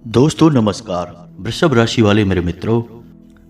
दोस्तों नमस्कार। वृषभ राशि वाले मेरे मित्रों,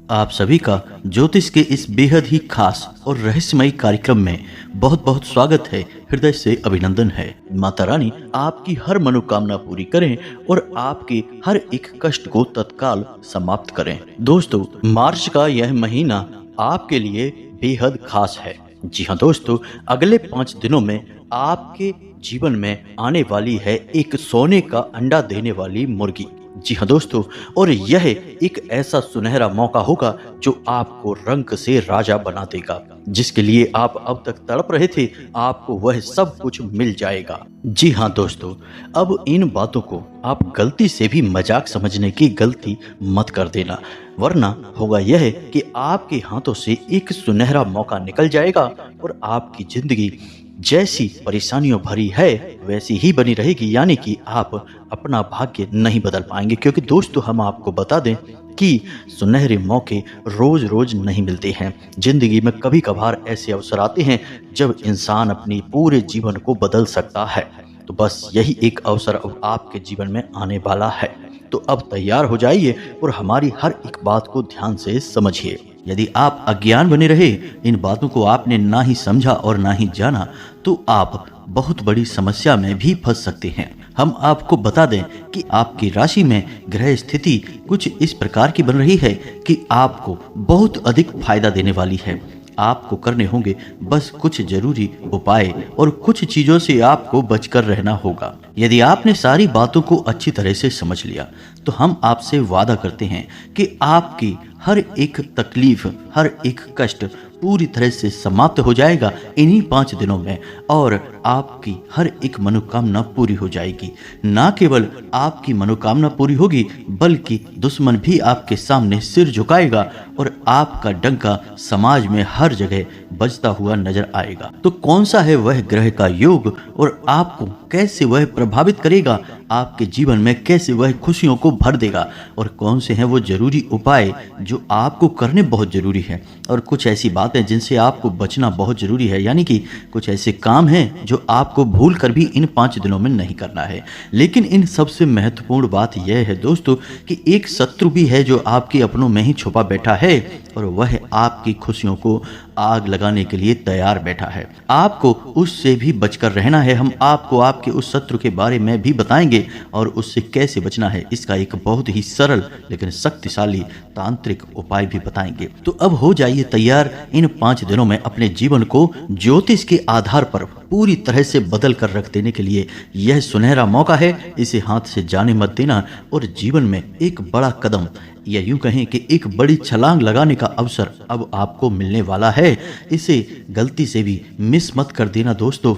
आप सभी का ज्योतिष के इस बेहद ही खास और रहस्यमयी कार्यक्रम में बहुत बहुत स्वागत है। हृदय से अभिनंदन है। माता रानी आपकी हर मनोकामना पूरी करें और आपके हर एक कष्ट को तत्काल समाप्त करें। दोस्तों, मार्च का यह महीना आपके लिए बेहद खास है। जी हाँ दोस्तों, अगले 5 दिनों में आपके जीवन में आने वाली है एक सोने का अंडा देने वाली मुर्गी। जी हाँ दोस्तों, और यह एक ऐसा सुनहरा मौका होगा जो आपको रंग से राजा बना देगा। जिसके लिए आप अब तक तड़प रहे थे, आपको वह सब कुछ मिल जाएगा। जी हाँ दोस्तों, अब इन बातों को आप गलती से भी मजाक समझने की गलती मत कर देना, वरना होगा यह कि आपके हाथों से एक सुनहरा मौका निकल जाएगा और आपकी जिंदगी जैसी परेशानियों भरी है वैसी ही बनी रहेगी। यानी कि आप अपना भाग्य नहीं बदल पाएंगे, क्योंकि दोस्तों हम आपको बता दें कि सुनहरे मौके रोज रोज नहीं मिलते हैं। जिंदगी में कभी कभार ऐसे अवसर आते हैं जब इंसान अपनी पूरे जीवन को बदल सकता है। तो बस यही एक अवसर अब आपके जीवन में आने वाला है। तो अब तैयार हो जाइए और हमारी हर एक बात को ध्यान से समझिए। यदि आप अज्ञान बने रहे, इन बातों को आपने ना ही समझा और ना ही जाना, तो आप बहुत बड़ी समस्या में भी फंस सकते हैं। हम आपको बता दें कि आपकी राशि में ग्रह स्थिति कुछ इस प्रकार की बन रही है कि आपको बहुत अधिक फायदा देने वाली है। आपको करने होंगे बस कुछ जरूरी उपाय और कुछ चीजों से आपको बचकर रहना होगा। यदि आपने सारी बातों को अच्छी तरह से समझ लिया तो हम आपसे वादा करते हैं कि आपकी हर एक तकलीफ, हर एक कष्ट पूरी तरह से समाप्त हो जाएगा इन्हीं 5 दिनों में, और आपकी हर एक मनोकामना पूरी हो जाएगी। ना केवल आपकी मनोकामना पूरी होगी, बल्कि दुश्मन भी आपके सामने सिर झुकाएगा और आपका डंका समाज में हर जगह बजता हुआ नजर आएगा। तो कौन सा है वह ग्रह का योग और आपको कैसे वह प्रभावित करेगा, आपके जीवन में कैसे वह खुशियों को भर देगा, और कौन से हैं वो जरूरी उपाय जो आपको करने बहुत जरूरी है, और कुछ ऐसी बातें जिनसे आपको बचना बहुत जरूरी है। यानी कि कुछ ऐसे काम हैं जो आपको भूल कर भी इन 5 दिनों में नहीं करना है। लेकिन इन सबसे महत्वपूर्ण बात यह है दोस्तों कि एक शत्रु भी है जो आपके अपनों में ही छुपा बैठा है, और वह आपकी खुशियों को आग लगाने के लिए तैयार बैठा है। आपको उससे भी बचकर रहना है। हम आपको आपके उस शत्रु के बारे में भी बताएंगे और उससे कैसे बचना है, इसका एक बहुत ही सरल लेकिन शक्तिशाली तांत्रिक उपाय भी बताएंगे। तो अब हो जाइए तैयार इन 5 दिनों में अपने जीवन को ज्योतिष के आधार पर पूरी तरह से बदल कर रख देने के लिए। यह सुनहरा मौका है, इसे हाथ से जाने मत देना और जीवन में एक बड़ा कदम या यूं कहें कि एक बड़ी छलांग लगाने का अवसर अब आपको मिलने वाला है। इसे गलती से भी मिस मत कर देना दोस्तों।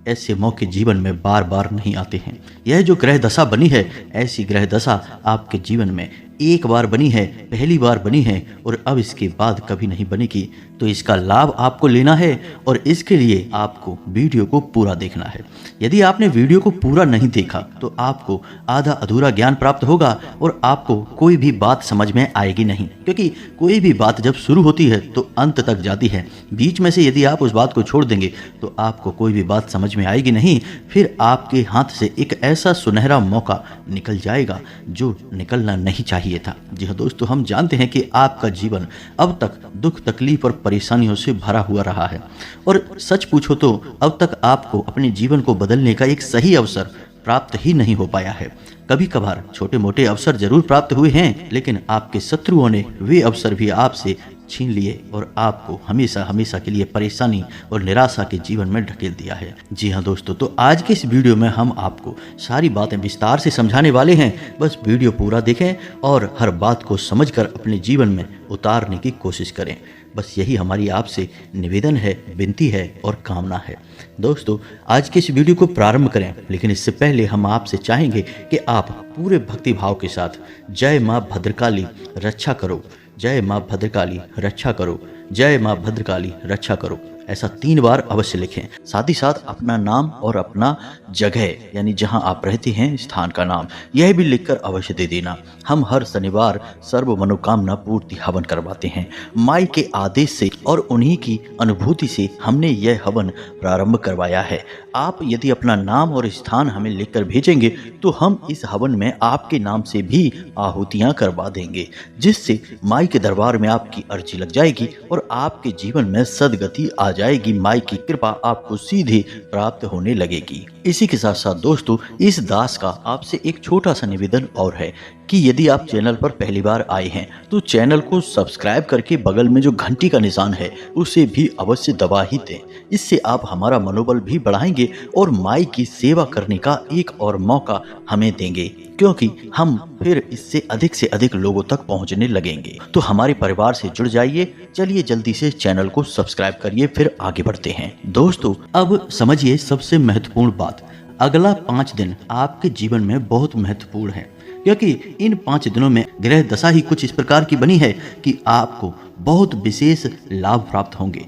ऐसे मौके जीवन में बार बार नहीं आते हैं। यह जो ग्रह दशा बनी है, ऐसी ग्रह दशा आपके जीवन में एक बार बनी है, पहली बार बनी है और अब इसके बाद कभी नहीं बनेगी। तो इसका लाभ आपको लेना है और इसके लिए आपको वीडियो को पूरा देखना है। यदि आपने वीडियो को पूरा नहीं देखा तो आपको आधा अधूरा ज्ञान प्राप्त होगा और आपको कोई भी बात समझ में आएगी नहीं, क्योंकि कोई भी बात जब शुरू होती है तो अंत तक जाती है। बीच में से यदि आप उस बात को छोड़ देंगे तो आपको कोई भी बात समझ में आएगी नहीं। फिर आपके हाथ से एक ऐसा सुनहरा मौका निकल जाएगा जो निकलना नहीं चाहिए था। जी हाँ दोस्तों, हम जानते हैं कि आपका जीवन अब तक दुख, तकलीफ और परेशानियों से भरा हुआ रहा है, और सच पूछो तो अब तक आपको अपने जीवन को बदलने का एक सही अवसर प्राप्त ही नहीं हो पाया है। कभी कभार छोटे मोटे अवसर जरूर प्राप्त हुए हैं, लेकिन आपके शत्रुओं ने वे अवसर भी आपसे छीन लिए और आपको हमेशा हमेशा के लिए परेशानी और निराशा के जीवन में ढकेल दिया है। जी हाँ दोस्तों, तो आज के इस वीडियो में हम आपको सारी बातें विस्तार से समझाने वाले हैं। बस वीडियो पूरा देखें और हर बात को समझकर अपने जीवन में उतारने की कोशिश करें। बस यही हमारी आपसे निवेदन है, विनती है और कामना है। दोस्तों, आज के इस वीडियो को प्रारंभ करें, लेकिन इससे पहले हम आपसे चाहेंगे कि आप पूरे भक्ति भाव के साथ जय माँ भद्रकाली रक्षा करो, जय माँ भद्रकाली रक्षा करो, जय माँ भद्रकाली रक्षा करो ऐसा 3 बार अवश्य लिखें। साथ ही साथ अपना नाम और अपना जगह यानी जहां आप रहते हैं स्थान का नाम यह भी लिखकर अवश्य दे देना। हम हर शनिवार सर्व मनोकामना पूर्ति हवन करवाते हैं। माई के आदेश से और उन्हीं की अनुभूति से हमने यह हवन प्रारंभ करवाया है। आप यदि अपना नाम और स्थान हमें लिखकर भेजेंगे तो हम इस हवन में आपके नाम से भी आहुतियां करवा देंगे, जिससे माई के दरबार में आपकी अर्जी लग जाएगी और आपके जीवन में सदगति आ जाएगी। माई की कृपा आपको सीधे प्राप्त होने लगेगी। इसी के साथ साथ दोस्तों, इस दास का आपसे एक छोटा सा निवेदन और है कि यदि आप चैनल पर पहली बार आए हैं तो चैनल को सब्सक्राइब करके बगल में जो घंटी का निशान है उसे भी अवश्य दबा ही दें। इससे आप हमारा मनोबल भी बढ़ाएंगे और माई की सेवा करने का एक और मौका हमें देंगे, क्योंकि हम फिर इससे अधिक लोगों तक पहुंचने लगेंगे। तो हमारे परिवार से जुड़ जाइए। चलिए जल्दी से चैनल को सब्सक्राइब करिए, फिर आगे बढ़ते हैं। दोस्तों, अब समझिए सबसे महत्वपूर्ण बात। अगला 5 दिन आपके जीवन में बहुत महत्वपूर्ण है, क्योंकि इन 5 दिनों में ग्रह दशा ही कुछ इस प्रकार की बनी है कि आपको बहुत विशेष लाभ प्राप्त होंगे।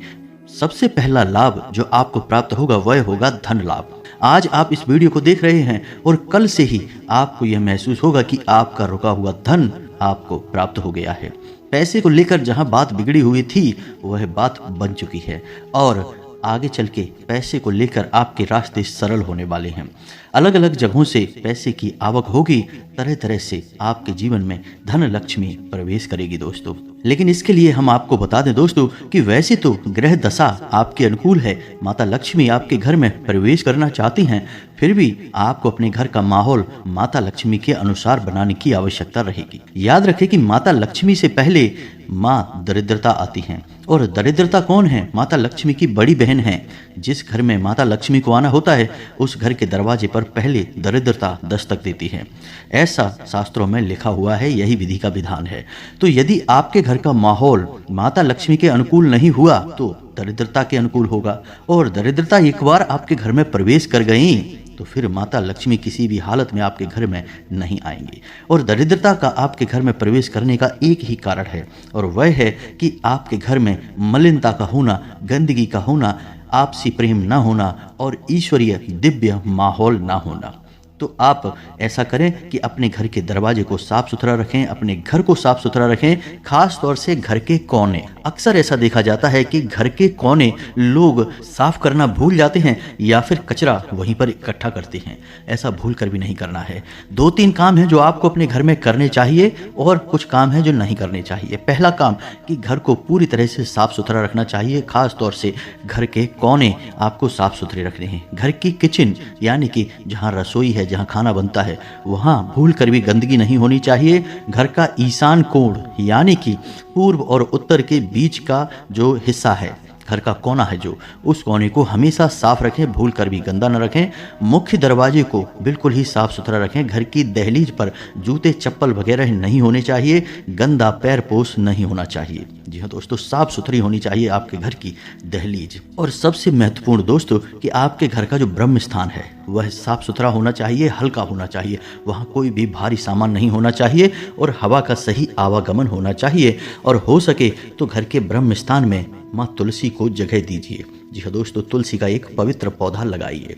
सबसे पहला लाभ जो आपको प्राप्त होगा वह होगा धन लाभ। आज आप इस वीडियो को देख रहे हैं और कल से ही आपको यह महसूस होगा कि आपका रुका हुआ धन आपको प्राप्त हो गया है। पैसे को लेकर जहां बात बिगड़ी हुई थी वह बात बन चुकी है और आगे चल के पैसे को लेकर आपके रास्ते सरल होने वाले हैं। अलग अलग जगहों से पैसे की आवक होगी, तरह तरह से आपके जीवन में धन लक्ष्मी प्रवेश करेगी दोस्तों। लेकिन इसके लिए हम आपको बता दें दोस्तों कि वैसे तो ग्रह दशा आपके अनुकूल है, माता लक्ष्मी आपके घर में प्रवेश करना चाहती हैं, फिर भी आपको अपने घर का माहौल माता लक्ष्मी के अनुसार बनाने की आवश्यकता रहेगी। याद रखें कि माता लक्ष्मी से पहले माँ दरिद्रता आती हैं, और दरिद्रता कौन है? माता लक्ष्मी की बड़ी बहन है। जिस घर में माता लक्ष्मी को आना होता है उस घर के दरवाजे पर पहले दरिद्रता दस्तक देती है। ऐसा शास्त्रों में लिखा हुआ है, यही विधि का विधान है। तो यदि आपके घर का माहौल माता लक्ष्मी के अनुकूल नहीं हुआ तो दरिद्रता के अनुकूल होगा, और दरिद्रता एक बार आपके घर में प्रवेश कर गई तो फिर माता लक्ष्मी किसी भी हालत में आपके घर में नहीं आएंगी। और दरिद्रता का आपके घर में प्रवेश करने का एक ही कारण है, और वह है कि आपके घर में मलिनता का होना, गंदगी का होना, आपसी प्रेम ना होना और ईश्वरीय दिव्य माहौल ना होना। तो आप ऐसा करें कि अपने घर के दरवाजे को साफ सुथरा रखें, अपने घर को साफ सुथरा रखें, खास तौर से घर के कोने। अक्सर ऐसा देखा जाता है कि घर के कोने लोग साफ करना भूल जाते हैं या फिर कचरा वहीं पर इकट्ठा करते हैं। ऐसा भूल कर भी नहीं करना है। 2-3 काम हैं जो आपको अपने घर में करने चाहिए और कुछ काम हैं जो नहीं करने चाहिए। पहला काम कि घर को पूरी तरह से साफ सुथरा रखना चाहिए, खास तौर से घर के कोने आपको साफ सुथरे रखने हैं। घर की किचन यानी कि जहाँ रसोई है, जहाँ खाना बनता है, वहाँ भूल कर भी गंदगी नहीं होनी चाहिए। घर का ईशान कोण यानी कि पूर्व और उत्तर के बीच का जो हिस्सा है, घर का कोना है जो, उस कोने को हमेशा साफ रखें, भूल कर भी गंदा न रखें। मुख्य दरवाजे को बिल्कुल ही साफ सुथरा रखें। घर की दहलीज पर जूते चप्पल वगैरह नहीं होने चाहिए, गंदा पैर पोछ नहीं होना चाहिए। जी हाँ दोस्तों, साफ सुथरी होनी चाहिए आपके घर की दहलीज। और सबसे महत्वपूर्ण दोस्तों कि आपके घर का जो ब्रह्म स्थान है वह साफ सुथरा होना चाहिए, हल्का होना चाहिए। वहाँ कोई भी भारी सामान नहीं होना चाहिए और हवा का सही आवागमन होना चाहिए। और हो सके तो घर के ब्रह्म स्थान में माँ तुलसी को जगह दीजिए। जी हाँ दोस्तों, तुलसी का एक पवित्र पौधा लगाइए।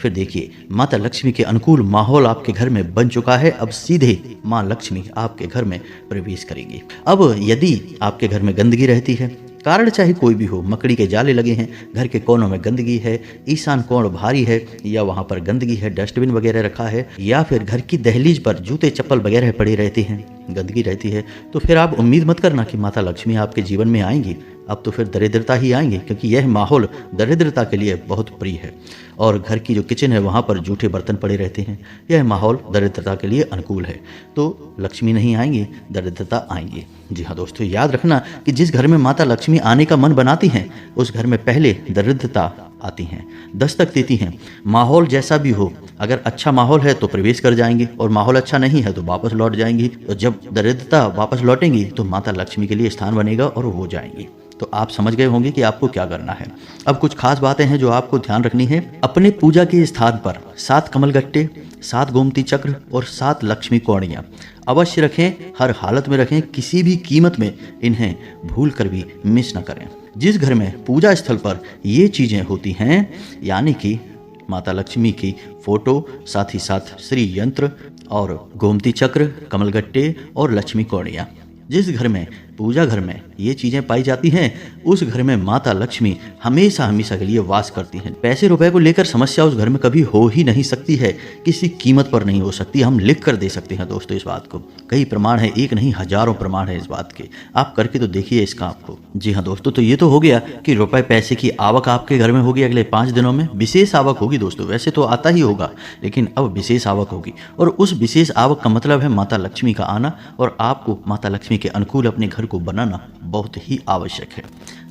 फिर देखिए, माता लक्ष्मी के अनुकूल माहौल आपके घर में बन चुका है। अब सीधे माँ लक्ष्मी आपके घर में प्रवेश करेंगी। अब यदि आपके घर में गंदगी रहती है, कारण चाहे कोई भी हो, मकड़ी के जाले लगे हैं, घर के कोनों में गंदगी है, ईशान कोण भारी है, या वहाँ पर गंदगी है, डस्टबिन वगैरह रखा है, या फिर घर की दहलीज पर जूते चप्पल वगैरह पड़े रहते हैं, गंदगी रहती है, तो फिर आप उम्मीद मत करना कि माता लक्ष्मी आपके जीवन में आएंगी। अब तो फिर दरिद्रता ही आएंगे, क्योंकि यह माहौल दरिद्रता के लिए बहुत प्रिय है। और घर की जो किचन है वहाँ पर जूठे बर्तन पड़े रहते हैं, यह माहौल दरिद्रता के लिए अनुकूल है। तो लक्ष्मी नहीं आएंगी, दरिद्रता आएंगी। जी हाँ दोस्तों, याद रखना कि जिस घर में माता लक्ष्मी आने का मन बनाती हैं उस घर में पहले दरिद्रता आती हैं, दस्तक देती हैं। माहौल जैसा भी हो, अगर अच्छा माहौल है तो प्रवेश कर जाएंगी और माहौल अच्छा नहीं है तो वापस लौट जाएंगी। तो जब दरिद्रता वापस लौटेंगी तो माता लक्ष्मी के लिए स्थान बनेगा और वो जाएंगी। तो आप समझ गए होंगे कि आपको क्या करना है। अब कुछ खास बातें हैं जो आपको ध्यान रखनी है। अपने पूजा के स्थान पर 7 कमलगट्टे, 7 गोमती चक्र और 7 लक्ष्मी कौड़ियाँ अवश्य रखें, हर हालत में रखें, किसी भी कीमत में इन्हें भूल कर भी मिस न करें। जिस घर में पूजा स्थल पर ये चीज़ें होती हैं, यानी कि माता लक्ष्मी की फोटो, साथ ही साथ श्री यंत्र और गोमती चक्र, कमलगट्टे और लक्ष्मी कौड़ियाँ, जिस घर में पूजा घर में ये चीज़ें पाई जाती हैं, उस घर में माता लक्ष्मी हमेशा हमेशा के लिए वास करती हैं। पैसे रुपए को लेकर समस्या उस घर में कभी हो ही नहीं सकती है, किसी कीमत पर नहीं हो सकती। हम लिख कर दे सकते हैं दोस्तों इस बात को। कई प्रमाण है, एक नहीं हजारों प्रमाण है इस बात के। आप करके तो देखिए इस काम को। जी हाँ दोस्तों, तो ये तो हो गया कि रुपए पैसे की आवक आपके घर में होगी अगले 5 दिनों में। विशेष आवक होगी दोस्तों, वैसे तो आता ही होगा, लेकिन अब विशेष आवक होगी। और उस विशेष आवक का मतलब है माता लक्ष्मी का आना, और आपको माता लक्ष्मी के अनुकूल अपने घर को बनाना बहुत ही आवश्यक है।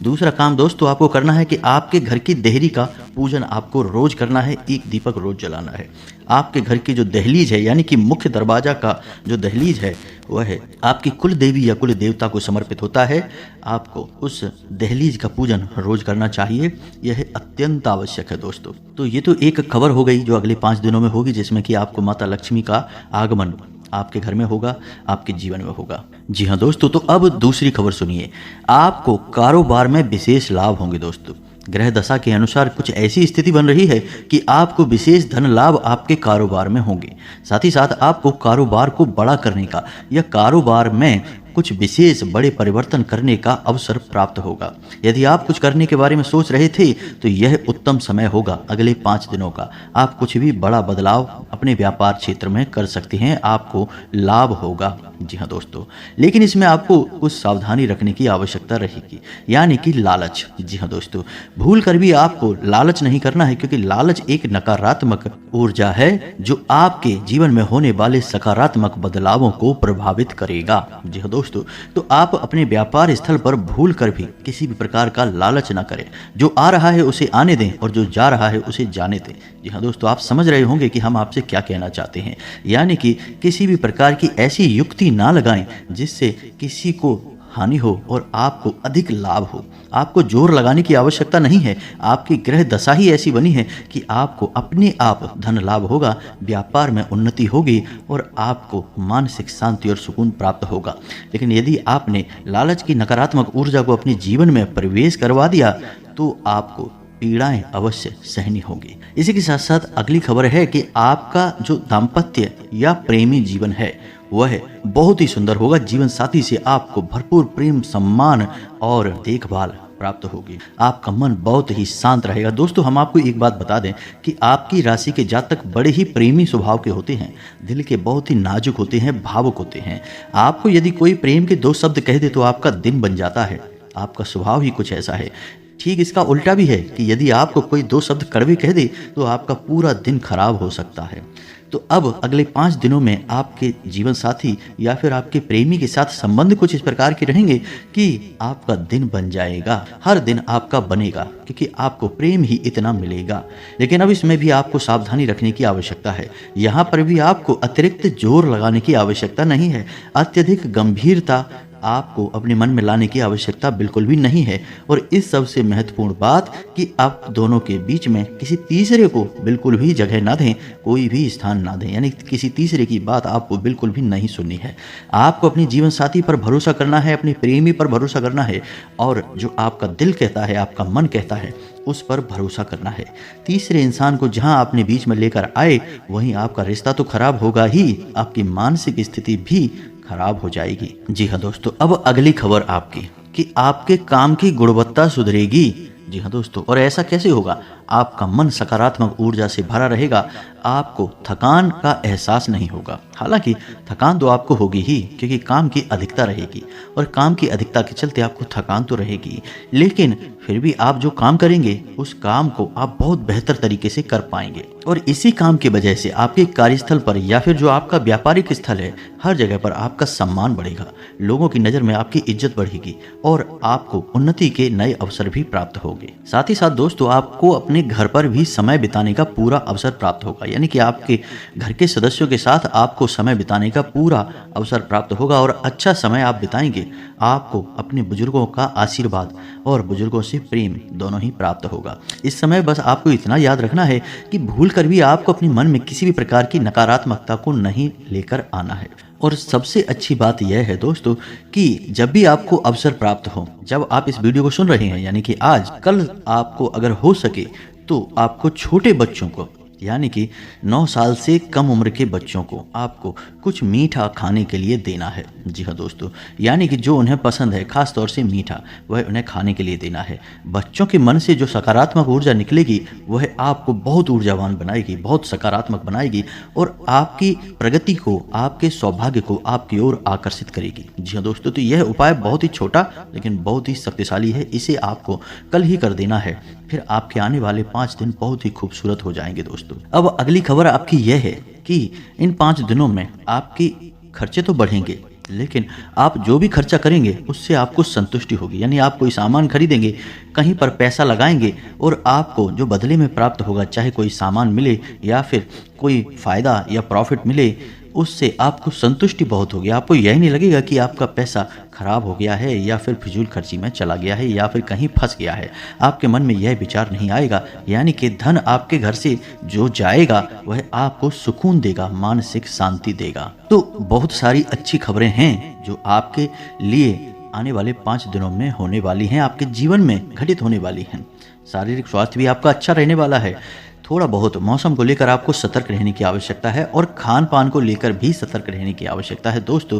दूसरा काम दोस्तों आपको करना है कि आपके घर की देहरी का पूजन आपको रोज करना है, एक दीपक रोज जलाना है। आपके घर की जो दहलीज है, यानी कि मुख्य दरवाजा का जो दहलीज है, वह है आपकी कुल देवी या कुल देवता को समर्पित होता है। आपको उस दहलीज का पूजन रोज करना चाहिए, यह अत्यंत आवश्यक है दोस्तों। तो ये तो एक खबर हो गई जो अगले 5 दिनों में होगी, जिसमें कि आपको माता लक्ष्मी का आगमन आपके घर में होगा, आपके जीवन में होगा। जी हाँ दोस्तों, तो अब दूसरी खबर सुनिए। आपको कारोबार में विशेष लाभ होंगे दोस्तों। ग्रह दशा के अनुसार कुछ ऐसी स्थिति बन रही है कि आपको विशेष धन लाभ आपके कारोबार में होंगे। साथ ही साथ आपको कारोबार को बड़ा करने का या कारोबार में कुछ विशेष बड़े परिवर्तन करने का अवसर प्राप्त होगा। यदि आप कुछ करने के बारे में सोच रहे थे तो यह उत्तम समय होगा अगले 5 दिनों का। आप कुछ भी बड़ा बदलाव अपने व्यापार क्षेत्र में कर सकते हैं, आपको लाभ होगा। जी हाँ दोस्तों, लेकिन इसमें आपको कुछ सावधानी रखने की आवश्यकता रहेगी, यानी कि लालच। जी हाँ दोस्तों, भूल कर भी आपको लालच नहीं करना है, क्योंकि लालच एक नकारात्मक ऊर्जा है जो आपके जीवन में होने वाले सकारात्मक बदलावों को प्रभावित करेगा। जी हाँ दोस्तों, तो आप अपने व्यापार स्थल पर भूल कर भी किसी भी प्रकार का लालच ना करें। जो आ रहा है उसे आने दें और जो जा रहा है उसे जाने दें। जी हाँ दोस्तों, आप समझ रहे होंगे कि हम आपसे क्या कहना चाहते हैं, यानी कि किसी भी प्रकार की ऐसी युक्ति ना लगाएं जिससे किसी को हानि हो और आपको अधिक लाभ हो। आपको जोर लगाने की आवश्यकता नहीं है, आपकी ग्रह दशा ही ऐसी बनी है कि आपको अपने आप धन लाभ होगा, व्यापार में उन्नति होगी और आपको मानसिक शांति और सुकून प्राप्त होगा। लेकिन यदि आपने लालच की नकारात्मक ऊर्जा को अपने जीवन में प्रवेश करवा दिया तो आपको पीड़ाएं अवश्य सहनी होंगी। इसी के साथ साथ अगली खबर है कि आपका जो दाम्पत्य या प्रेमी जीवन है वह बहुत ही सुंदर होगा। जीवन साथी से आपको भरपूर प्रेम, सम्मान और देखभाल प्राप्त होगी। आपका मन बहुत ही शांत रहेगा। दोस्तों, हम आपको एक बात बता दें कि आपकी राशि के जातक बड़े ही प्रेमी स्वभाव के होते हैं, दिल के बहुत ही नाजुक होते हैं, भावुक होते हैं। आपको यदि कोई प्रेम के 2 शब्द कह दे तो आपका दिन बन जाता है। आपका स्वभाव ही कुछ ऐसा है। ठीक इसका उल्टा भी है कि यदि आपको कोई 2 शब्द कड़वे कह दे तो आपका पूरा दिन खराब हो सकता है। तो अब अगले 5 दिनों में आपके जीवन साथी या फिर आपके प्रेमी के साथ संबंध कुछ इस प्रकार के रहेंगे कि आपका दिन बन जाएगा, हर दिन आपका बनेगा, क्योंकि आपको प्रेम ही इतना मिलेगा। लेकिन अब इसमें भी आपको सावधानी रखने की आवश्यकता है। यहाँ पर भी आपको अतिरिक्त जोर लगाने की आवश्यकता नहीं है। अत्यधिक गंभीरता आपको अपने मन में लाने की आवश्यकता बिल्कुल भी नहीं है। और इस सबसे महत्वपूर्ण बात कि आप दोनों के बीच में किसी तीसरे को बिल्कुल भी जगह ना दें, कोई भी स्थान ना दें, यानी किसी तीसरे की बात आपको बिल्कुल भी नहीं सुननी है। आपको अपने जीवन साथी पर भरोसा करना है, अपने प्रेमी पर भरोसा करना है, और जो आपका दिल कहता है, आपका मन कहता है, उस पर भरोसा करना है। तीसरे इंसान को जहां आपने बीच में लेकर आए वहीं आपका रिश्ता तो खराब होगा ही, आपकी मानसिक स्थिति भी खराब हो जाएगी। जी हाँ दोस्तों, अब अगली खबर आपकी कि आपके काम की गुणवत्ता सुधरेगी। जी हाँ दोस्तों, और ऐसा कैसे होगा? आपका मन सकारात्मक ऊर्जा से भरा रहेगा, आपको थकान का एहसास नहीं होगा। हालांकि थकान तो आपको होगी ही, क्योंकि काम की अधिकता रहेगी और काम की अधिकता के चलते आपको थकान तो रहेगी, लेकिन फिर भी आप जो काम करेंगे उस काम को आप बहुत बेहतर तरीके से कर पाएंगे। और इसी काम की वजह से आपके कार्यस्थल पर या फिर जो आपका व्यापारिक स्थल है, हर जगह पर आपका सम्मान बढ़ेगा, लोगों की नज़र में आपकी इज्जत बढ़ेगी और आपको उन्नति के नए अवसर भी प्राप्त होंगे। साथ ही साथ दोस्तों, आपको अपने घर पर भी समय बिताने का पूरा अवसर प्राप्त होगा, यानी कि आपके घर के सदस्यों के साथ आपको समय बिताने का पूरा अवसर प्राप्त होगा और अच्छा समय आप बिताएंगे। आपको अपने बुजुर्गों का आशीर्वाद और बुजुर्गों से प्रेम दोनों ही प्राप्त होगा। इस समय बस आपको इतना याद रखना है कि भूल कर भी आपको अपने मन में किसी भी प्रकार की नकारात्मकता को नहीं लेकर आना है। और सबसे अच्छी बात यह है दोस्तों कि जब भी आपको अवसर प्राप्त हो, जब आप इस वीडियो को सुन रहे हैं यानी कि आज कल आपको अगर हो सके तो आपको छोटे बच्चों को यानी कि 9 साल से कम उम्र के बच्चों को आपको कुछ मीठा खाने के लिए देना है। जी हाँ दोस्तों, यानी कि जो उन्हें पसंद है, खास तौर से मीठा, वह उन्हें खाने के लिए देना है। बच्चों के मन से जो सकारात्मक ऊर्जा निकलेगी वह आपको बहुत ऊर्जावान बनाएगी, बहुत सकारात्मक बनाएगी और आपकी प्रगति को, आपके सौभाग्य को आपकी ओर आकर्षित करेगी। जी हाँ दोस्तों, तो यह उपाय बहुत ही छोटा लेकिन बहुत ही शक्तिशाली है। इसे आपको कल ही कर देना है, फिर आपके आने वाले 5 दिन बहुत ही खूबसूरत हो जाएंगे दोस्तों। अब अगली खबर आपकी यह है कि इन 5 दिनों में आपके खर्चे तो बढ़ेंगे, लेकिन आप जो भी खर्चा करेंगे उससे आपको संतुष्टि होगी। यानी आप कोई सामान खरीदेंगे, कहीं पर पैसा लगाएंगे और आपको जो बदले में प्राप्त होगा, चाहे कोई सामान मिले या फिर कोई फायदा या प्रॉफिट मिले, उससे आपको संतुष्टि बहुत होगी। आपको यह नहीं लगेगा कि आपका पैसा खराब हो गया है या फिर फिजूल खर्ची में चला गया है या फिर कहीं फंस गया है। आपके मन में यह विचार नहीं आएगा। यानी कि धन आपके घर से जो जाएगा वह आपको सुकून देगा, मानसिक शांति देगा। तो बहुत सारी अच्छी खबरें हैं जो आपके लिए आने वाले 5 दिनों में होने वाली हैं, आपके जीवन में घटित होने वाली हैं। शारीरिक स्वास्थ्य भी आपका अच्छा रहने वाला है। थोड़ा बहुत मौसम को लेकर आपको सतर्क रहने की आवश्यकता है और खान पान को लेकर भी सतर्क रहने की आवश्यकता है। दोस्तों,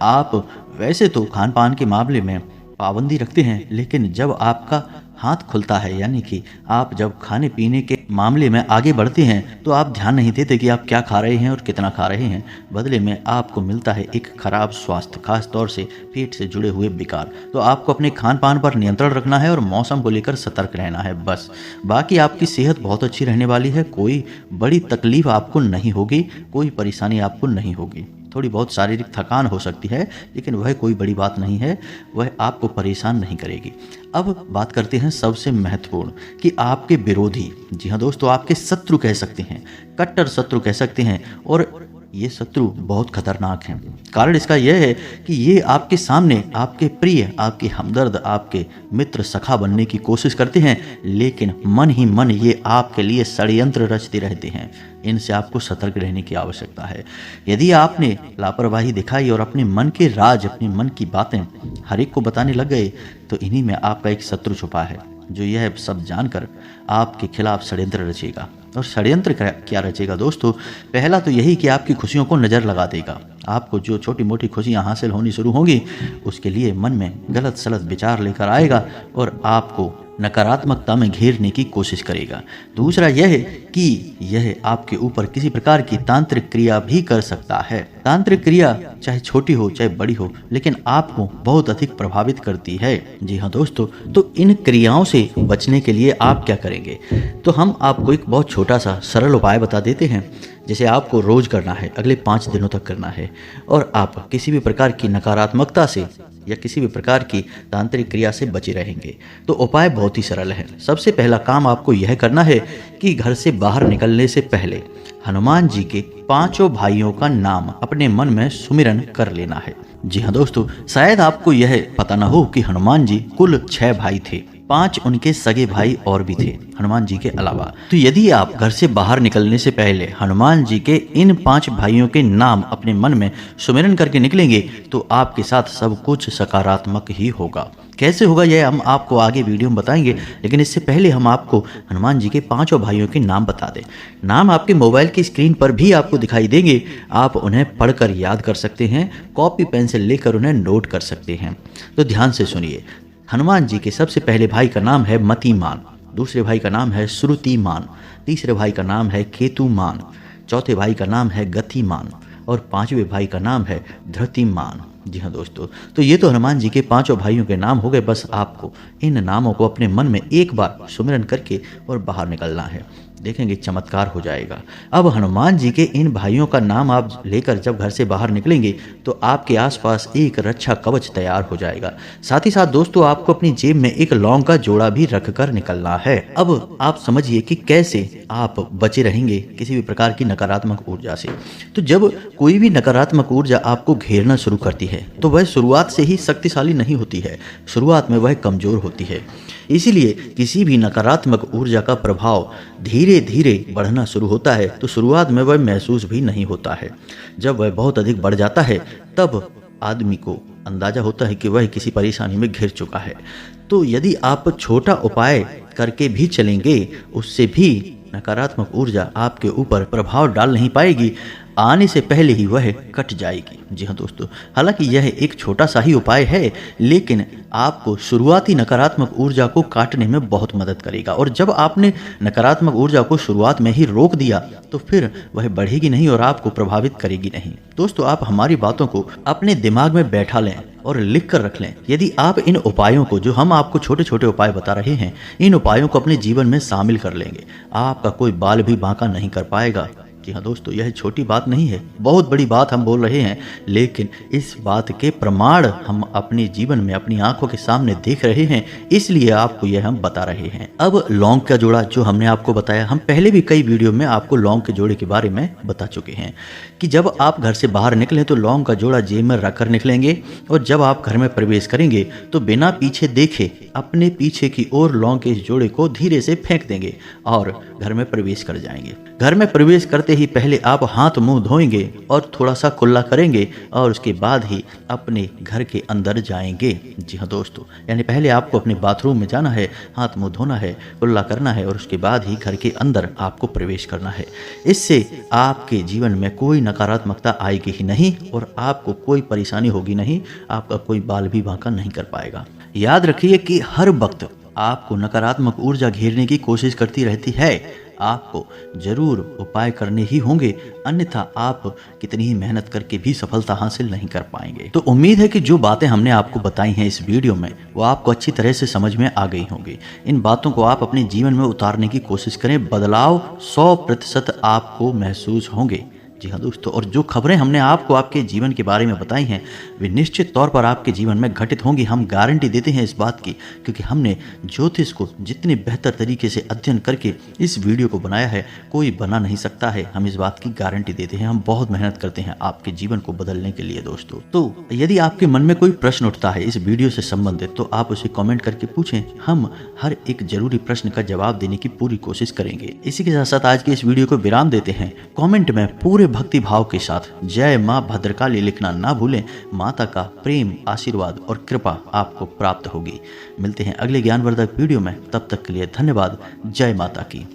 आप वैसे तो खान पान के मामले में पाबंदी रखते हैं, लेकिन जब आपका हाथ खुलता है, यानी कि आप जब खाने पीने के मामले में आगे बढ़ते हैं, तो आप ध्यान नहीं देते कि आप क्या खा रहे हैं और कितना खा रहे हैं। बदले में आपको मिलता है एक खराब स्वास्थ्य, खास तौर से पेट से जुड़े हुए विकार। तो आपको अपने खान पान पर नियंत्रण रखना है और मौसम को लेकर सतर्क रहना है बस। बाकी आपकी सेहत बहुत अच्छी रहने वाली है। कोई बड़ी तकलीफ आपको नहीं होगी, कोई परेशानी आपको नहीं होगी। थोड़ी बहुत शारीरिक थकान हो सकती है, लेकिन वह कोई बड़ी बात नहीं है, वह आपको परेशान नहीं करेगी। अब बात करते हैं सबसे महत्वपूर्ण कि आपके विरोधी, जी हाँ दोस्तों, आपके शत्रु कह सकते हैं, कट्टर शत्रु कह सकते हैं, और ये शत्रु बहुत खतरनाक हैं। कारण इसका यह है कि ये आपके सामने आपके प्रिय, आपके हमदर्द, आपके मित्र, सखा बनने की कोशिश करते हैं, लेकिन मन ही मन ये आपके लिए षड्यंत्र रचते रहते हैं। इनसे आपको सतर्क रहने की आवश्यकता है। यदि आपने लापरवाही दिखाई और अपने मन के राज, अपने मन की बातें हर एक को बताने लग गए, तो इन्हीं में आपका एक शत्रु छुपा है जो यह सब जानकर आपके खिलाफ षड्यंत्र रचेगा। और षड्यंत्र क्या रचेगा दोस्तों? पहला तो यही कि आपकी खुशियों को नज़र लगा देगा। आपको जो छोटी मोटी खुशियां हासिल होनी शुरू होंगी, उसके लिए मन में गलत सलत विचार लेकर आएगा और आपको नकारात्मकता में घेरने की कोशिश करेगा। दूसरा यह है कि यह आपके ऊपर किसी प्रकार की तांत्रिक क्रिया भी कर सकता है। तांत्रिक क्रिया चाहे छोटी हो चाहे बड़ी हो, लेकिन आपको बहुत अधिक प्रभावित करती है। जी हाँ दोस्तों, तो इन क्रियाओं से बचने के लिए आप क्या करेंगे? तो हम आपको एक बहुत छोटा सा सरल उपाय बता देते हैं, जिसे आपको रोज करना है, अगले 5 दिनों तक करना है, और आप किसी भी प्रकार की नकारात्मकता से या किसी भी प्रकार की तांत्रिक क्रिया से बचे रहेंगे। तो उपाय बहुत ही सरल है। सबसे पहला काम आपको यह करना है कि घर से बाहर निकलने से पहले हनुमान जी के 5 भाइयों का नाम अपने मन में सुमिरन कर लेना है। जी हाँ दोस्तों, शायद आपको यह पता न हो कि हनुमान जी कुल 6 भाई थे। 5 उनके सगे भाई और भी थे हनुमान जी के अलावा। तो यदि आप घर से बाहर निकलने से पहले हनुमान जी के इन 5 भाइयों के नाम अपने मन में सुमिरन करके निकलेंगे, तो आपके साथ सब कुछ सकारात्मक ही होगा। कैसे होगा यह हम आपको आगे वीडियो में बताएंगे, लेकिन इससे पहले हम आपको हनुमान जी के 5 भाइयों के नाम बता दें। नाम आपके मोबाइल की स्क्रीन पर भी आपको दिखाई देंगे। आप उन्हें पढ़कर याद कर सकते हैं, कॉपी पेंसिल लेकर उन्हें नोट कर सकते हैं। तो ध्यान से सुनिए। हनुमान जी के सबसे पहले भाई का नाम है मतिमान, दूसरे भाई का नाम है श्रुतिमान, तीसरे भाई का नाम है केतुमान, चौथे भाई का नाम है गतिमान और 5वें भाई का नाम है धृतिमान। जी हाँ दोस्तों, तो ये तो हनुमान जी के 5 भाइयों के नाम हो गए। बस आपको इन नामों को अपने मन में एक बार सुमिरन करके और बाहर निकलना है। देखेंगे चमत्कार हो जाएगा। अब हनुमान जी के इन भाइयों का नाम आप लेकर जब घर से बाहर निकलेंगे, तो आपके आसपास एक रक्षा कवच तैयार हो जाएगा। साथ ही साथ दोस्तों, आपको अपनी जेब में एक लौंग का जोड़ा भी रखकर निकलना है। अब आप समझिए कि कैसे आप बचे रहेंगे किसी भी प्रकार की नकारात्मक ऊर्जा से। तो जब कोई भी नकारात्मक ऊर्जा आपको घेरना शुरू करती है, तो वह शुरुआत से ही शक्तिशाली नहीं होती है, शुरुआत में वह कमजोर होती है। इसीलिए किसी भी नकारात्मक ऊर्जा का प्रभाव धीरे धीरे बढ़ना शुरू होता है तो शुरुआत में वह महसूस भी नहीं होता है। जब वह बहुत अधिक बढ़ जाता है तब आदमी को अंदाजा होता है कि वह किसी परेशानी में घिर चुका है। तो यदि आप छोटा उपाय करके भी चलेंगे, उससे भी नकारात्मक ऊर्जा आपके ऊपर प्रभाव डाल नहीं पाएगी, आने से पहले ही वह कट जाएगी। जी हाँ दोस्तों, हालांकि यह एक छोटा सा ही उपाय है, लेकिन आपको शुरुआती नकारात्मक ऊर्जा को काटने में बहुत मदद करेगा। और जब आपने नकारात्मक ऊर्जा को शुरुआत में ही रोक दिया तो फिर वह बढ़ेगी नहीं और आपको प्रभावित करेगी नहीं। दोस्तों, आप हमारी बातों को अपने दिमाग में बैठा लें और लिख कर रख लें। यदि आप इन उपायों को, जो हम आपको छोटे छोटे उपाय बता रहे हैं, इन उपायों को अपने जीवन में शामिल कर लेंगे, आपका कोई बाल भी बांका नहीं कर पाएगा। जी हाँ दोस्तों, यह छोटी बात नहीं है, बहुत बड़ी बात हम बोल रहे हैं, लेकिन इस बात के प्रमाण हम अपने जीवन में अपनी आंखों के सामने देख रहे हैं, इसलिए आपको यह हम बता रहे हैं। अब लौंग का जोड़ा जो हमने आपको बताया, हम पहले भी कई वीडियो में आपको लौंग के जोड़े के बारे में बता चुके हैं कि जब आप घर से बाहर निकलें तो लौंग का जोड़ा जेब में रखकर निकलेंगे और जब आप घर में प्रवेश करेंगे तो बिना पीछे देखे अपने पीछे की ओर लौंग के इस जोड़े को धीरे से फेंक देंगे और घर में प्रवेश कर जाएंगे। घर में प्रवेश करते ही पहले आप हाथ मुंह धोएंगे और थोड़ा सा कुल्ला करेंगे और उसके बाद ही अपने घर के अंदर जाएंगे। जी हाँ दोस्तों, यानी पहले आपको अपने बाथरूम में जाना है, हाथ मुंह धोना है, कुल्ला करना है और उसके बाद ही घर के अंदर आपको प्रवेश करना है। इससे आपके जीवन में कोई नकारात्मकता आएगी ही नहीं और आपको कोई परेशानी होगी नहीं, आपका कोई बाल भी बांका नहीं कर पाएगा। याद रखिए कि हर वक्त आपको नकारात्मक ऊर्जा घेरने की कोशिश करती रहती है, आपको जरूर उपाय करने ही होंगे, अन्यथा आप कितनी ही मेहनत करके भी सफलता हासिल नहीं कर पाएंगे। तो उम्मीद है कि जो बातें हमने आपको बताई हैं इस वीडियो में वो आपको अच्छी तरह से समझ में आ गई होंगी। इन बातों को आप अपने जीवन में उतारने की कोशिश करें, बदलाव 100% आपको महसूस होंगे। जी हाँ दोस्तों, और जो खबरें हमने आपको आपके जीवन के बारे में बताई हैं वे निश्चित तौर पर आपके जीवन में घटित होंगी। हम गारंटी देते हैं इस बात की, क्योंकि हमने ज्योतिष को जितने बेहतर तरीके से अध्ययन करके इस वीडियो को बनाया है, कोई बना नहीं सकता है। हम इस बात की गारंटी देते हैं, हम बहुत मेहनत करते हैं आपके जीवन को बदलने के लिए। दोस्तों, तो यदि आपके मन में कोई प्रश्न उठता है इस वीडियो से संबंधित तो आप उसे कॉमेंट करके पूछें, हम हर एक जरूरी प्रश्न का जवाब देने की पूरी कोशिश करेंगे। इसी के साथ साथ आज की इस वीडियो को विराम देते हैं। कॉमेंट में पूरे भक्ति भाव के साथ जय मां भद्रकाली लिखना ना भूलें। माता का प्रेम, आशीर्वाद और कृपा आपको प्राप्त होगी। मिलते हैं अगले ज्ञानवर्धक वीडियो में, तब तक के लिए धन्यवाद। जय माता की।